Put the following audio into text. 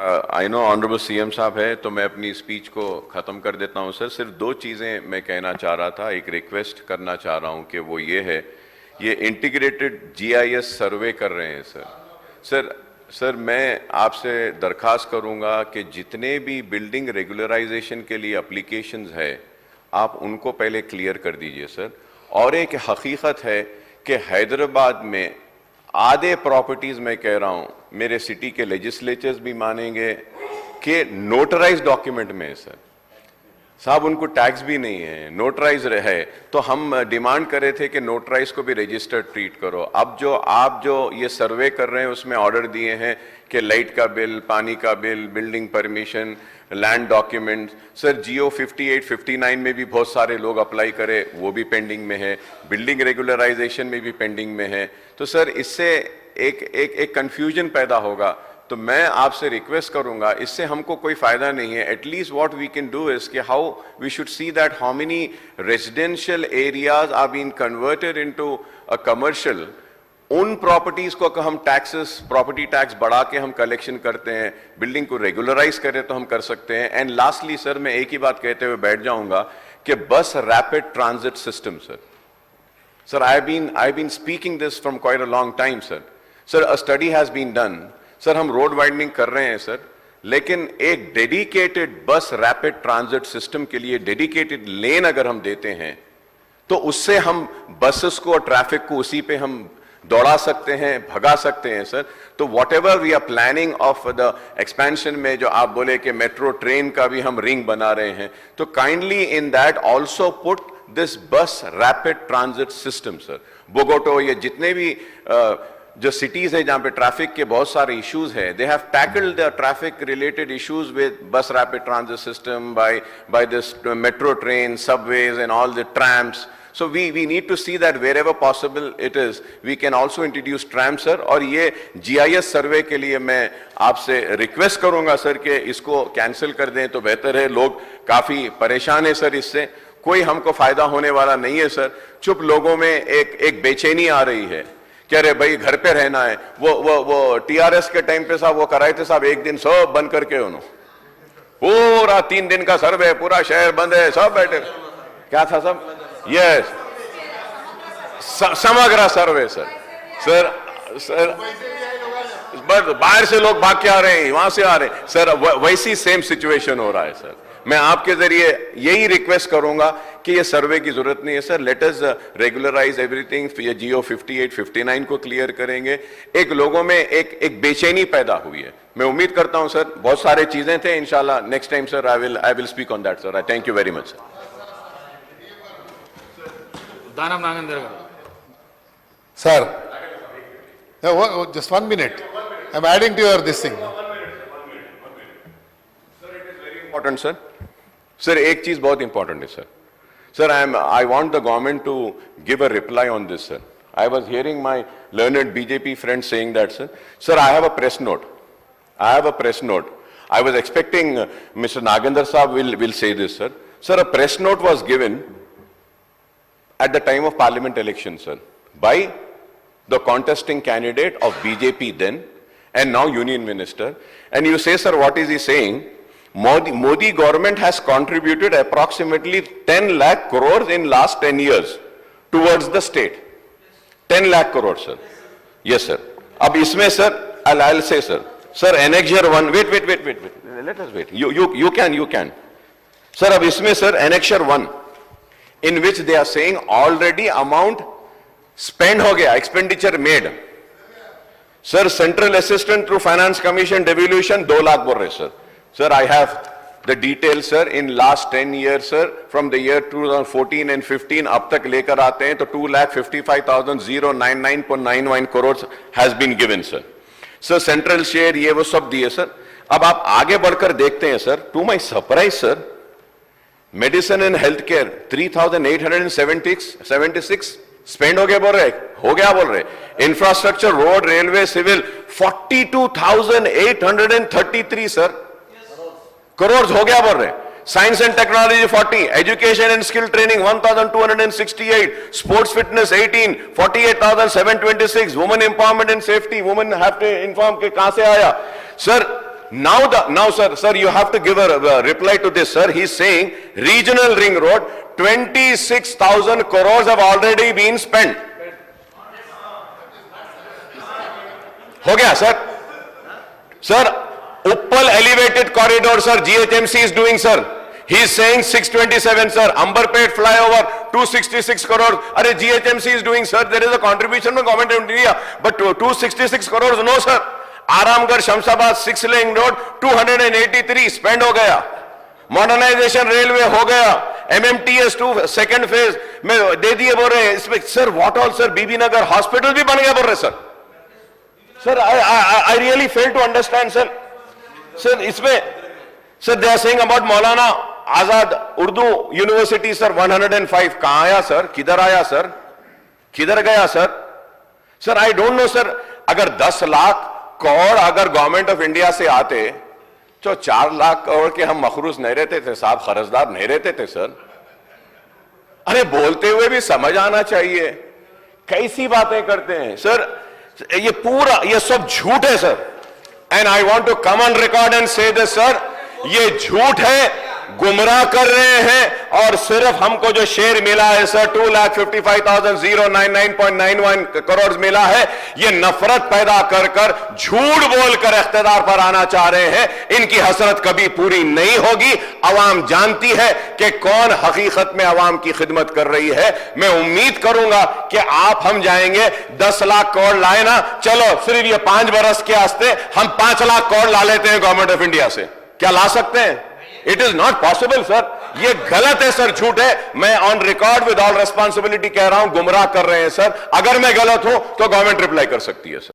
I know honourable CM साहब है, तो मैं अपनी स्पीच को ख़त्म कर देता हूं सर। सिर्फ दो चीज़ें मैं कहना चाह रहा था, एक रिक्वेस्ट करना चाह रहा हूं कि वो ये है, ये इंटीग्रेटेड जीआईएस सर्वे कर रहे हैं सर। मैं आपसे दरख्वास्त करूंगा कि जितने भी बिल्डिंग रेगुलराइजेशन के लिए एप्लीकेशंस है, आप उनको पहले क्लियर कर दीजिए सर। और एक हकीकत है कि हैदराबाद में आधे प्रॉपर्टीज, मैं कह रहा हूं, मेरे सिटी के लेजिस्लेचर्स भी मानेंगे कि नोटराइज डॉक्यूमेंट में है सर साहब, उनको टैक्स भी नहीं है, नोटराइज है। तो हम डिमांड कर रहे थे कि नोटराइज को भी रजिस्टर्ड ट्रीट करो। अब जो आप जो ये सर्वे कर रहे हैं उसमें ऑर्डर दिए हैं कि लाइट का बिल, पानी का bill, building permission, land document, sir GO 58, 59 में भी बहुत सारे लोग अप्लाई करे, वो भी पेंडिंग में है, बिल्डिंग रेगुलराइजेशन में भी पेंडिंग में है। तो सर इससे एक कंफ्यूजन पैदा होगा। तो मैं आपसे रिक्वेस्ट करूंगा, इससे हमको कोई फायदा नहीं है। At least what we can do is कि how we should see that how many residential areas are been converted into a commercial. उन प्रॉपर्टीज को हम टैक्सेस, प्रॉपर्टी टैक्स बढ़ा के हम कलेक्शन करते हैं, बिल्डिंग को रेगुलराइज करें तो हम कर सकते हैं। एंड लास्टली सर, मैं एक ही बात कहते हुए बैठ जाऊंगा कि bus rapid transit system sir, I have been speaking this from quite a long time sir. A study has been done sir, हम रोड वाइडनिंग कर रहे हैं सर, लेकिन एक डेडिकेटेड बस रैपिड ट्रांजिट सिस्टम के लिए डेडिकेटेड लेन अगर हम देते हैं तो उससे हम बसेस को और ट्रैफिक को उसी पे हम दौड़ा सकते हैं, भगा सकते हैं सर। तो whatever we are planning of the expansion में, जो आप बोले कि मेट्रो ट्रेन का भी हम रिंग बना रहे हैं, तो kindly in that also put this बस रैपिड ट्रांजिट सिस्टम सर। बोगोटो, ये जितने भी जो सिटीज है जहां पे ट्रैफिक के बहुत सारे इश्यूज है, they have tackled the traffic related issues with bus rapid transit system by this metro train, subways and all the trams. So we need to see that wherever possible it is, we can also introduce trams sir। और ये GIS सर्वे के लिए मैं आपसे request करूंगा sir कि इसको cancel कर दें तो बेहतर है। लोग काफी परेशान है सर, इससे कोई हमको फायदा होने वाला नहीं है सर। चुप लोगों में एक बेचैनी आ रही है, कह रहे भाई घर पे रहना है। वो TRS के टाइम पे साहब वो कराए थे साहब, एक दिन सब बंद करके उन्होंने पूरा 3 दिन का सर्वे, पूरा शहर बंद है, सब बैठे। क्या था सब? यस, समग्र सर्वे सर बस बाहर से लोग भाग के आ रहे हैं, वहां से आ रहे हैं सर, वैसी सेम सिचुएशन हो रहा है सर। मैं आपके जरिए यही रिक्वेस्ट करूंगा कि ये सर्वे की जरूरत नहीं है sir. Let us regularise everything. ये जियो 58, 59 को क्लियर करेंगे। एक लोगों में एक बेचैनी पैदा हुई है। मैं उम्मीद करता हूं सर, बहुत सारे चीजें थे, इंशाल्लाह next time sir I will speak on that sir. I thank you very much sir. Danam Nagendra garu. Sir, just 1 minute. I'm adding to your this thing. Important sir, एक चीज बहुत इंपॉर्टेंट है sir. I want the government to give a reply on this sir. I was hearing my learned BJP friend saying that sir, I have a press note. I was expecting Mr. Nagendra Saab will say this sir. Sir, a press note was given at the time of parliament election sir, by the contesting candidate of BJP then and now union minister, and you say sir, what is he saying? Modi government has contributed approximately 10 lakh crores in last 10 years towards the state. 10 lakh crores sir. Yes sir. अब इसमें sir, I'll say sir, annexure 1, wait, let us wait, you can sir। अब इसमें sir, annexure 1 in which they are saying already amount spend हो गया, expenditure made sir। central assistant through finance commission devolution 2 lakh बोल रहे sir। I have the details sir, in last 10 years sir, from the year 2014 and 15 अब तक लेकर आते हैं तो 2,55,099.91 crores has been given sir। central share ये वो सब दिए sir। अब आप आगे बढ़कर देखते हैं sir, to my surprise sir, medicine and health care 3,876 spend हो गया बोल रहे। Infrastructure, road, railway, civil 42,833 sir crore हो गया बोल रहे। Science and technology 40, education and skill training 1,268, sports fitness 18, 48,726, women empowerment and safety, women have to inform के कहां से आया सर। Now, sir, you have to give a reply to this, sir. He's saying regional ring road, 26,000 crores have already been spent. हो गया, sir? Sir, Uppal elevated corridor, sir, GHMC is doing, sir. He is saying 627, sir. Amberpet flyover, 266 crores. Arey, GHMC is doing, sir. There is a contribution from government of India, but 266 crores, no, sir. Aramghar Shamshabad 6 lane road 283 spend हो गया. Modernisation railway हो गया. MMTS 2 second phase में दे दिए बोल रहे हैं. इसमें sir what all sir, BB Nagar hospital भी बन गया बोल रहे सर. Sir I really fail to understand sir. Sir इसमें sir they are saying about Maulana Azad Urdu university sir 105 कहां आया सर, किधर आया सर, किधर गया sir. Sir I don't know sir. अगर 10 लाख करोड़ अगर गवर्नमेंट ऑफ इंडिया से आते तो 4 लाख करोड़ के हम मखरूज नहीं रहते थे साहब, खर्चदार नहीं रहते थे सर. अरे बोलते हुए भी समझ आना चाहिए. कैसी बातें करते हैं सर. ये पूरा ये सब झूठ है sir. And I want to come on record and say this sir, ये झूठ है, गुमराह कर रहे हैं. और सिर्फ हमको जो शेयर मिला है सर 2,55,099.91 करोड़ मिला है, ये नफरत पैदा कर कर झूठ बोलकर इख्तिदार पर आना चाह रहे हैं. इनकी हसरत कभी पूरी नहीं होगी. अवाम जानती है कि कौन हकीकत में अवाम की खिदमत कर रही है. मैं उम्मीद करूंगा कि आप हम जाएंगे 10 लाख करोड़ लाए ना, चलो सिर्फ ये 5 बरस के वास्ते हम 5 लाख करोड़ ला लेते हैं गवर्नमेंट ऑफ इंडिया से. क्या ला सकते हैं? It is not possible sir. ये गलत है सर, झूठ है. मैं on record with all responsibility कह रहा हूं, गुमराह कर रहे हैं सर. अगर मैं गलत हूं तो गवर्नमेंट रिप्लाई कर सकती है सर.